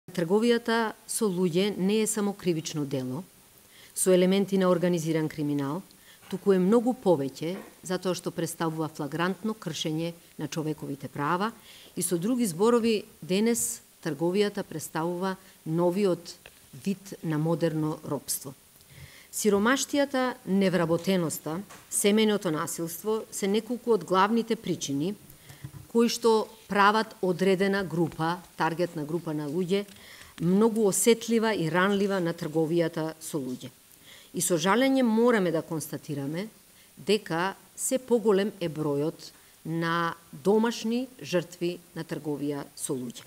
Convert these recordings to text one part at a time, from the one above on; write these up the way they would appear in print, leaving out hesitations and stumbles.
Трговијата со луѓе не е само кривично дело, со елементи на организиран криминал, туку е многу повеќе, затоа што представува флагрантно кршење на човековите права и со други зборови денес трговијата представува новиот вид на модерно робство. Сиромаштијата, невработеноста, семејното насилство се неколку од главните причини кои што прават одредена група, таргетна група на луѓе, многу осетлива и ранлива на трговијата со луѓе. И со жалење мораме да констатираме дека се поголем е бројот на домашни жртви на трговија со луѓе.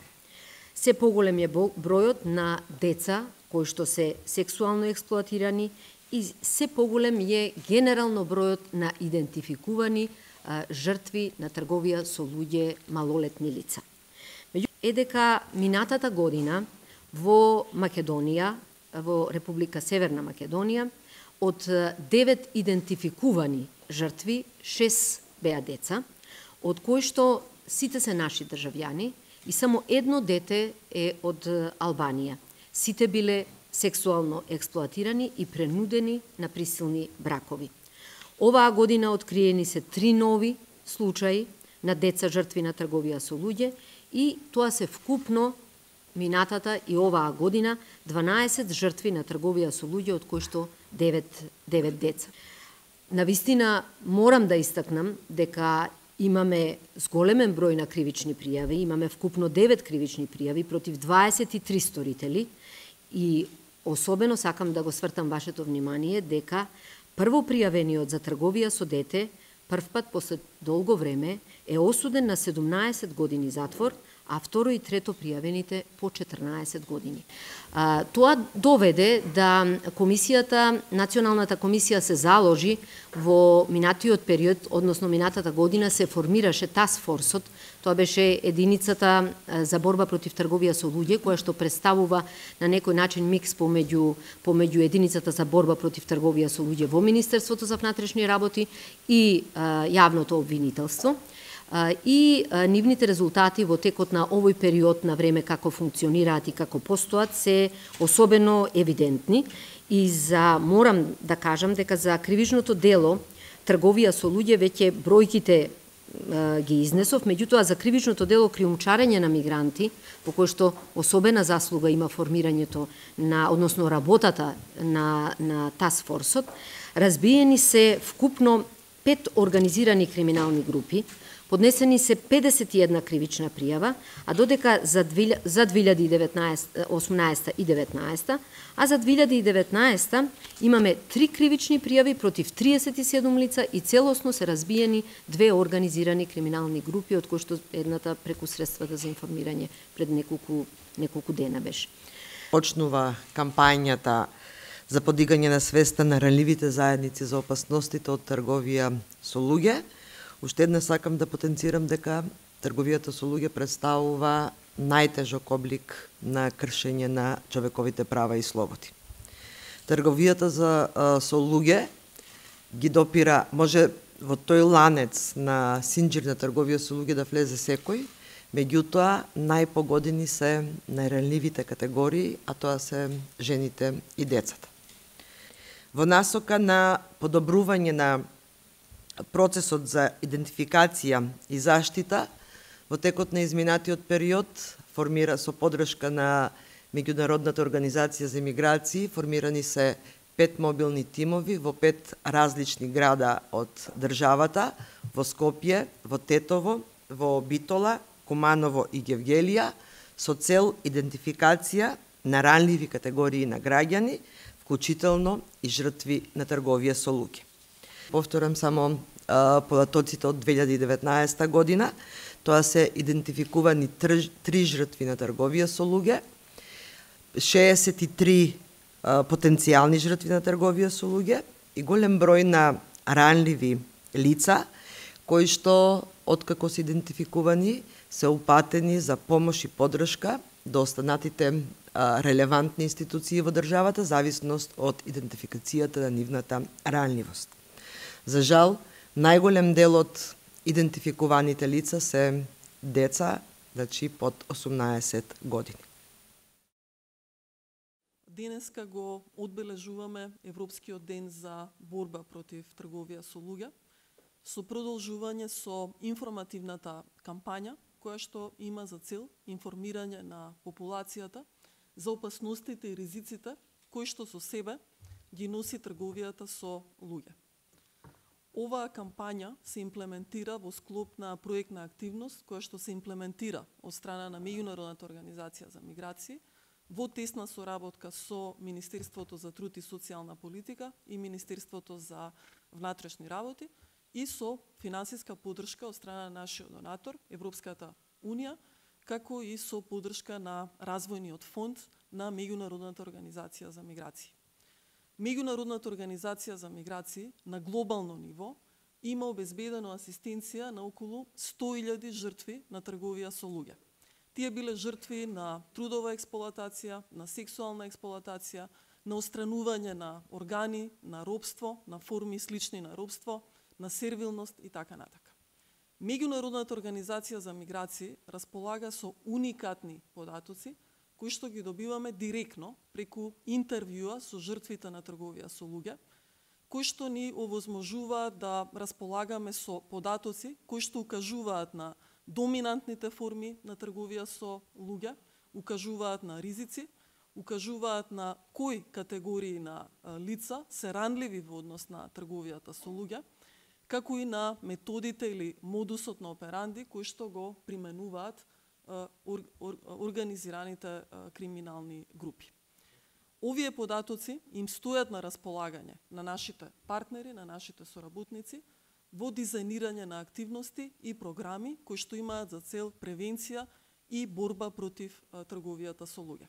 Се поголем е бројот на деца кои што се сексуално експлоатирани и се поголем е генерално бројот на идентификувани жртви на трговија со луѓе малолетни лица. Е дека минатата година во Македонија, во Република Северна Македонија, од 9 идентификувани жртви, 6 беа деца, од кои што сите се наши државјани и само едно дете е од Албанија. Сите биле сексуално експлоатирани и принудени на присилни бракови. Оваа година откриени се 3 нови случаи на деца жртви на трговија со луѓе и тоа се вкупно минатата и оваа година 12 жртви на трговија со луѓе, од кои што 9 деца. Навистина морам да истакнам дека имаме зголемен број на кривични пријави, имаме вкупно 9 кривични пријави против 23 сторители и особено сакам да го свртам вашето внимание дека прво пријавениот за трговија со дете, првпат после долго време, е осуден на 17 години затвор, а второ и трето пријавените по 14 години. Тоа доведе да Националната комисија се заложи во минатиот период, односно минатата година се формираше тасфорсот, тоа беше единицата за борба против трговија со луѓе, која што представува на некој начин микс помеѓу единицата за борба против трговија со луѓе во Министерството за внатрешни работи и јавното обвинителство. И нивните резултати во текот на овој период на време како функционираат и како постојат се особено евидентни и морам да кажам дека за кривичното дело трговија со луѓе веќе бројките ги изнесов, меѓутоа за кривичното дело криумчарење на мигранти, по кој што особена заслуга има формирањето односно работата на тасфорсот, разбиени се вкупно 5 организирани криминални групи, поднесени се 51 кривична пријава, а додека за 2018 и 2019, а за 2019 имаме 3 кривични пријави против 37 лица и целосно се разбиени 2 организирани криминални групи, од кои што едната преку средствата за информирање пред неколку дена беше. Почнува кампањата за подигање на свеста на ранливите заедници за опасностите од трговија со луѓе. Уште еднаш сакам да потенцирам дека трговијата со луѓе представува најтежок облик на кршење на човековите права и слободи. Трговијата со луѓе ги допира, може во тој ланец на синџир на трговија со луѓе да влезе секој, меѓутоа најпогодени се најранливите категории, а тоа се жените и децата. Во насока на подобрување на процесот за идентификација и заштита, во текот на изминатиот период формира со поддршка на Меѓународната организација за миграции, формирани се 5 мобилни тимови во 5 различни града од државата, во Скопје, во Тетово, во Битола, Куманово и Гевгелија, со цел идентификација на ранливи категории на граѓани, вклучително и жртви на трговија со луѓе. Повторам само податоците од 2019 година. Тоа се идентификувани 3 жртви на трговија со луѓе, 63 потенцијални жртви на трговија со луѓе и голем број на ранливи лица, кои што, откако се идентификувани, се упатени за помош и поддршка до останатите релевантни институции во државата, зависност од идентификацијата на нивната ранливост. За жал, најголем дел од идентификуваните лица се деца, значи под 18 години. денеска го одбележуваме Европскиот ден за борба против трговија со луѓе, со продолжување со информативната кампања, која што има за цел информирање на популацијата за опасностите и ризиците кои што со себе ги носи трговијата со луѓе. Оваа кампања се имплементира во склоп на проектна активност која што се имплементира од страна на Меѓународната организација за миграции во тесна соработка со Министерството за труд и социјална политика и Министерството за внатрешни работи и со финансиска поддршка од страна на нашиот донатор, Европската Унија, како и со поддршка на развојниот фонд на Меѓународната организација за миграции. Меѓународната организација за миграции на глобално ниво има обезбедено асистенција на околу 100.000 жртви на трговија со луѓе. Тие биле жртви на трудова експлоатација, на сексуална експлоатација, на отстранување на органи, на робство, на форми слични на робство, на сервилност и така натака. Меѓународната организација за миграции располага со уникатни податоци кои што ги добиваме директно преку интервјуа со жртвите на трговија со луѓе, кои што ни овозможуваат да располагаме со податоци кои што укажуваат на доминантните форми на трговија со луѓе, укажуваат на ризици, укажуваат на кои категории на лица се ранливи во однос на трговијата со луѓе, како и на методите или модусот на операнди кои што го применуваат организираните криминални групи. Овие податоци им стојат на располагање на нашите партнери, на нашите соработници во дизајнирање на активности и програми кои што имаат за цел превенција и борба против трговијата со луѓе.